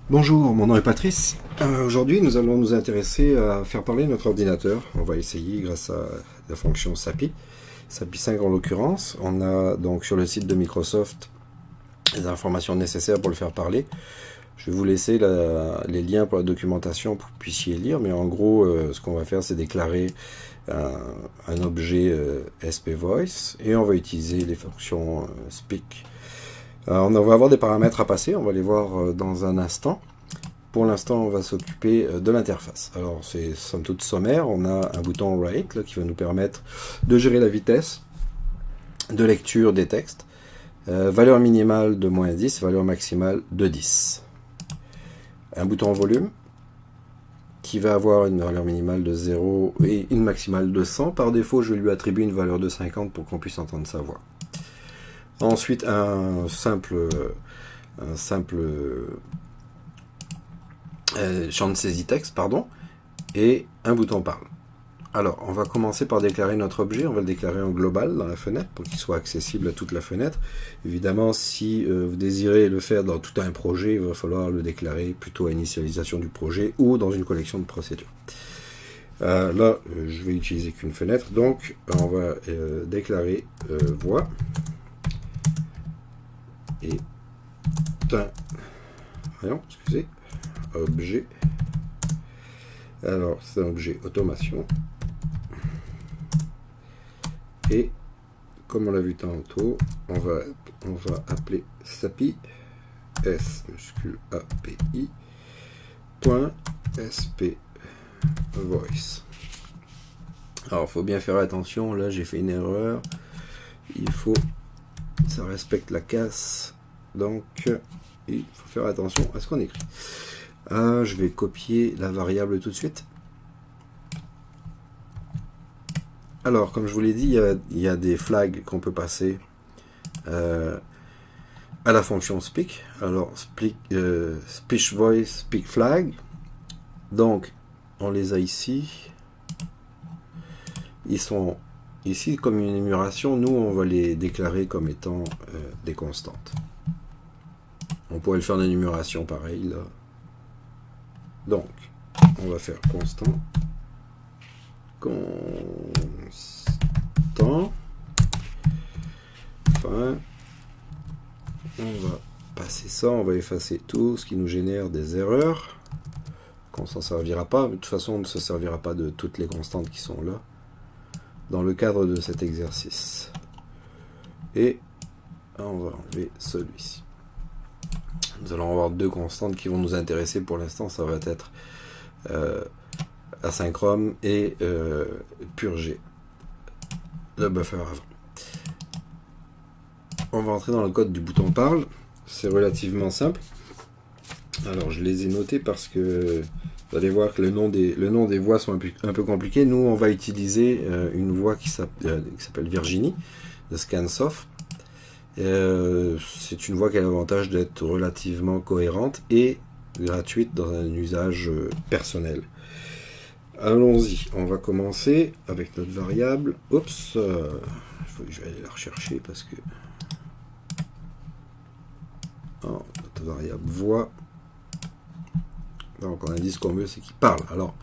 Bonjour, mon nom est Patrice. Aujourd'hui, nous allons nous intéresser à faire parler notre ordinateur. On va essayer grâce à la fonction SAPI, SAPI 5 en l'occurrence. On a donc sur le site de Microsoft les informations nécessaires pour le faire parler. Je vais vous laisser les liens pour la documentation pour que vous puissiez lire, mais en gros, ce qu'on va faire, c'est déclarer un objet SPVoice et on va utiliser les fonctions speak. On va avoir des paramètres à passer, on va les voir dans un instant. Pour l'instant, on va s'occuper de l'interface. Alors, c'est somme toute sommaire. On a un bouton Write là, qui va nous permettre de gérer la vitesse de lecture des textes. Valeur minimale de -10, valeur maximale de 10. Un bouton volume qui va avoir une valeur minimale de 0 et une maximale de 100. Par défaut, je vais lui attribuer une valeur de 50 pour qu'on puisse entendre sa voix. Ensuite, un simple champ de saisie texte, pardon, et un bouton parle. Alors, on va commencer par déclarer notre objet. On va le déclarer en global dans la fenêtre pour qu'il soit accessible à toute la fenêtre. Évidemment, si vous désirez le faire dans tout un projet, il va falloir le déclarer plutôt à initialisation du projet ou dans une collection de procédures. Là, je vais utiliser qu'une fenêtre, donc on va déclarer voix. Et voyons, excusez, objet. Alors, c'est un objet automation. Et comme on l'a vu tantôt, on va appeler SAPI, S majuscule API, point SP voice. Alors, il faut bien faire attention. Là, j'ai fait une erreur. Ça respecte la casse. Donc, il faut faire attention à ce qu'on écrit. Je vais copier la variable tout de suite. Alors, comme je vous l'ai dit, il y a des flags qu'on peut passer à la fonction speak. Alors, speech voice, speak flag. Donc, on les a ici. Ils sont ici comme une énumération. Nous, on va les déclarer comme étant des constantes. On pourrait le faire en énumération pareil là. Donc, on va faire constant. Enfin, on va passer ça, on va effacer tout ce qui nous génère des erreurs. Qu'on s'en servira pas, mais de toute façon, on ne se servira pas de toutes les constantes qui sont là dans le cadre de cet exercice. Et on va enlever celui-ci. Nous allons avoir deux constantes qui vont nous intéresser pour l'instant. Ça va être asynchrone et purger le buffer avant. On va entrer dans le code du bouton parle. C'est relativement simple. Alors je les ai notés parce que vous allez voir que le nom des voix sont un peu compliqués. Nous on va utiliser une voix qui s'appelle Virginie de Scansoft. C'est une voix qui a l'avantage d'être relativement cohérente et gratuite dans un usage personnel. Allons-y, on va commencer avec notre variable. Oups, il faut que je vais aller la rechercher parce que notre variable voix. Donc on a dit ce qu'on veut, c'est qu'il parle. Alors,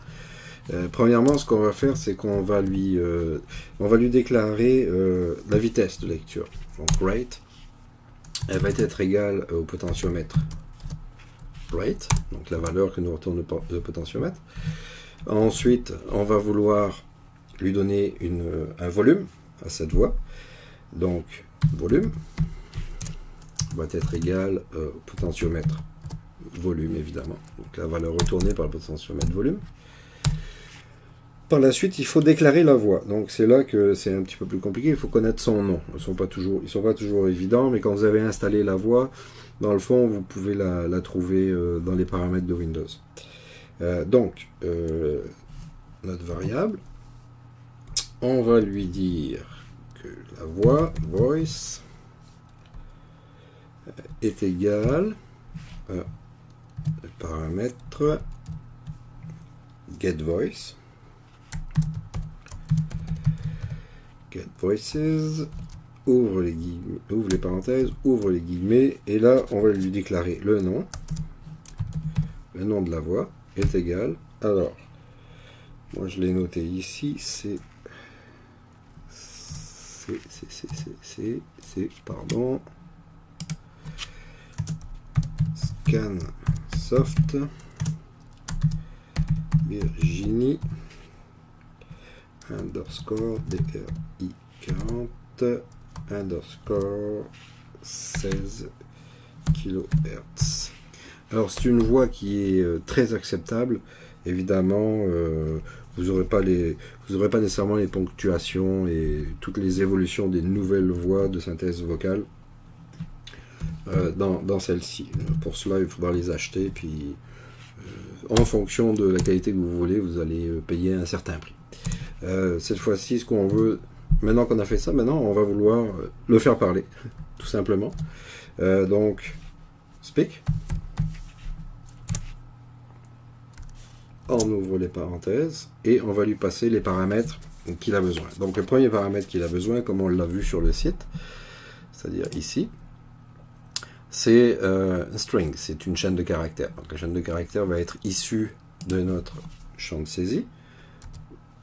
premièrement, ce qu'on va faire, c'est qu'on va lui déclarer la vitesse de lecture. Donc rate, elle va être égale au potentiomètre rate, donc la valeur que nous retourne le potentiomètre. Ensuite, on va vouloir lui donner un volume à cette voix. Donc volume va être égal au potentiomètre volume, évidemment. Donc la valeur retournée par le potentiomètre volume. Par la suite, il faut déclarer la voix. Donc c'est là que c'est un petit peu plus compliqué. Il faut connaître son nom. Ils sont pas toujours évidents, mais quand vous avez installé la voix, dans le fond, vous pouvez la trouver dans les paramètres de Windows. Donc, notre variable, on va lui dire que la voix, voice, est égale à le paramètre getVoice. GetVoices, ouvre les parenthèses, ouvre les guillemets, et là on va lui déclarer le nom, le nom de la voix est égal. Alors, moi je l'ai noté ici, c'est pardon, scan soft Virginie underscore DRI 40 underscore 16 kHz. Alors c'est une voix qui est très acceptable. Évidemment, vous n'aurez pas nécessairement les ponctuations et toutes les évolutions des nouvelles voix de synthèse vocale dans celle-ci. Pour cela, il faudra les acheter, puis en fonction de la qualité que vous voulez, vous allez payer un certain prix. Cette fois-ci, ce qu'on veut, maintenant qu'on a fait ça, maintenant on va vouloir le faire parler, tout simplement. Donc, speak. On ouvre les parenthèses et on va lui passer les paramètres qu'il a besoin. Donc le premier paramètre qu'il a besoin, comme on l'a vu sur le site, c'est-à-dire ici, c'est string, c'est une chaîne de caractères. Donc la chaîne de caractères va être issue de notre champ de saisie.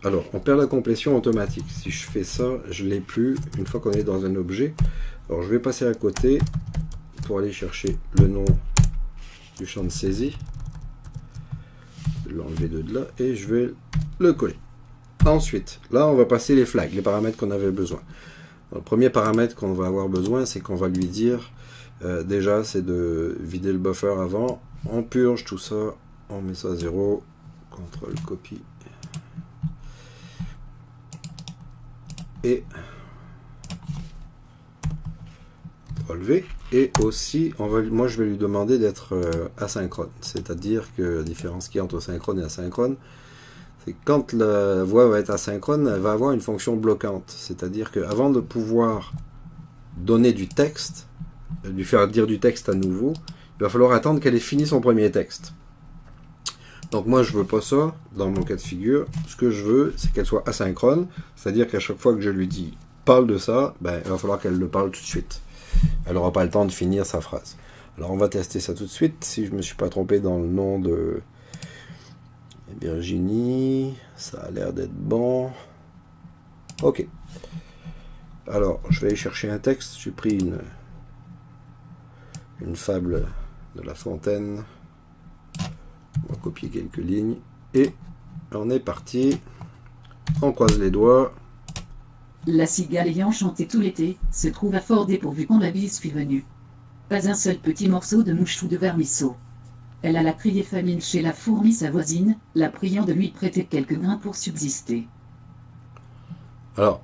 Alors on perd la complétion automatique. Si je fais ça, je ne l'ai plus une fois qu'on est dans un objet. Alors je vais passer à côté pour aller chercher le nom du champ de saisie. L'enlever de là et je vais le coller. Ensuite, là on va passer les flags, les paramètres qu'on avait besoin. Alors, le premier paramètre qu'on va avoir besoin, c'est qu'on va lui dire déjà c'est de vider le buffer avant, on purge tout ça, on met ça à 0, CTRL copie et relever. Et aussi, moi je vais lui demander d'être asynchrone, c'est-à-dire que la différence qu'il y a entre synchrone et asynchrone, c'est que quand la voix va être asynchrone, elle va avoir une fonction bloquante, c'est-à-dire qu'avant de pouvoir donner du texte, lui faire dire du texte à nouveau, il va falloir attendre qu'elle ait fini son premier texte. Donc moi je veux pas ça, dans mon cas de figure, ce que je veux c'est qu'elle soit asynchrone, c'est-à-dire qu'à chaque fois que je lui dis parle de ça, ben, il va falloir qu'elle le parle tout de suite. Elle n'aura pas le temps de finir sa phrase. Alors on va tester ça tout de suite. Si je ne me suis pas trompé dans le nom de Virginie, ça a l'air d'être bon. Ok. Alors je vais aller chercher un texte. J'ai pris une fable de La Fontaine. On va copier quelques lignes. Et on est parti. On croise les doigts. La cigale ayant chanté tout l'été, se trouve à fort dépourvu quand la bise fut venue. Pas un seul petit morceau de mouche ou de vermisseau. Elle alla crier famine chez la fourmi sa voisine, la priant de lui prêter quelques grains pour subsister. Alors,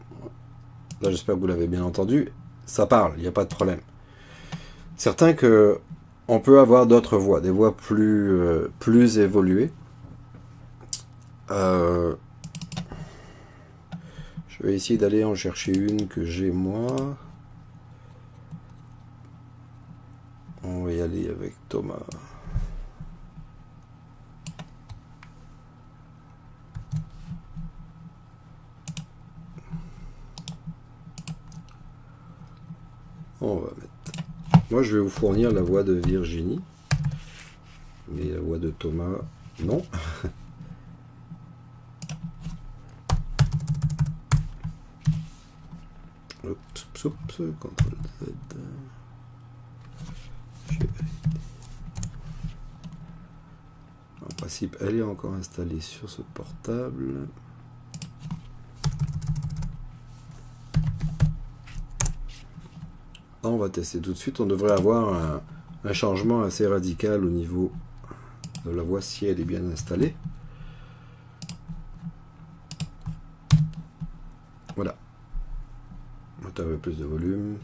là j'espère que vous l'avez bien entendu, ça parle, il n'y a pas de problème. Certain que on peut avoir d'autres voix, des voix plus évoluées. Je vais essayer d'aller en chercher une que j'ai moi. On va y aller avec Thomas. On va mettre. Moi, je vais vous fournir la voix de Virginie, mais la voix de Thomas, non. CTRL Z. En principe, elle est encore installée sur ce portable. On va tester tout de suite. On devrait avoir un changement assez radical au niveau de la voix si elle est bien installée. Voilà. Un peu plus de volume.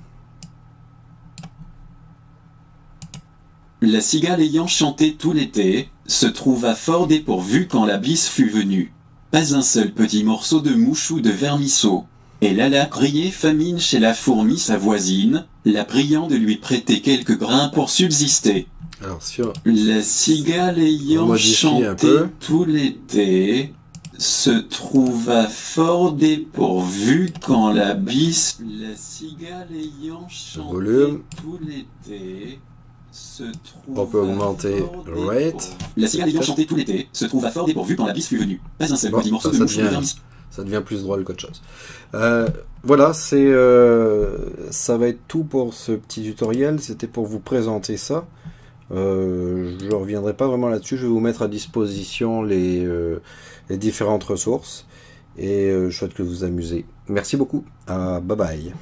La cigale ayant chanté tout l'été, se trouva fort dépourvue quand la bise fut venue. Pas un seul petit morceau de mouche ou de vermisseau. Elle alla crier famine chez la fourmi sa voisine, la priant de lui prêter quelques grains pour subsister. Alors sur la cigale ayant chanté tout l'été, se trouva fort dépourvu quand la bise. La cigale ayant chanté tout l'été, se trouva. On peut augmenter le rate. La cigale ayant chanté tout l'été se trouva fort dépourvue quand la bise fut venue. Pas un seul Bon, petit morceau de mouche ou de vermisseau. Ça devient plus drôle qu'autre chose. Voilà, ça va être tout pour ce petit tutoriel. C'était pour vous présenter ça. Je ne reviendrai pas vraiment là-dessus. Je vais vous mettre à disposition les différentes ressources. Et je souhaite que vous vous amusez. Merci beaucoup. Bye bye.